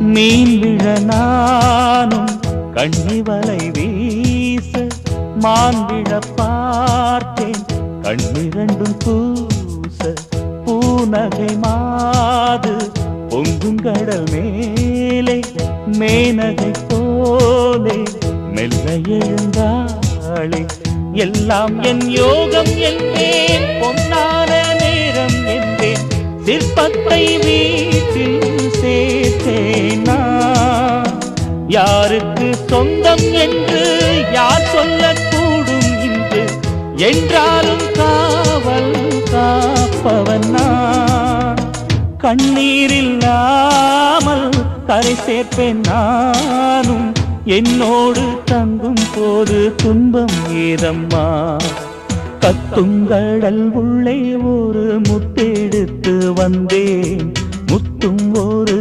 மீன் விழ நானும் கண்ணி வலை வீச மான் விழ பார்த்தேன் கண்ணிரண்டும் பூச பூநகை மாது பொங்குங்கடல் மேலே மேனகை போலே மெல்ல எழுந்தாளே எல்லாம் என் யோகம் என்பேன் பொன்னான நேரம் என்பேன் சிற்பத்தை வீட்டில் சேர்த்தேனா யாருக்கு சொந்தம் என்று யார் சொல்லக்கூடும் இன்று என்றாலும் காவல் காப்பவன் நான் கண்ணீரில்லாமல் கரை சேர்ப்பேன் நானும் என்னோடு தங்கும் போது துன்பம் ஏதம்மா கத்துங்கடல் உள்ளே ஒரு முத்தெடுத்து வந்தேன் முத்தும் ஒரு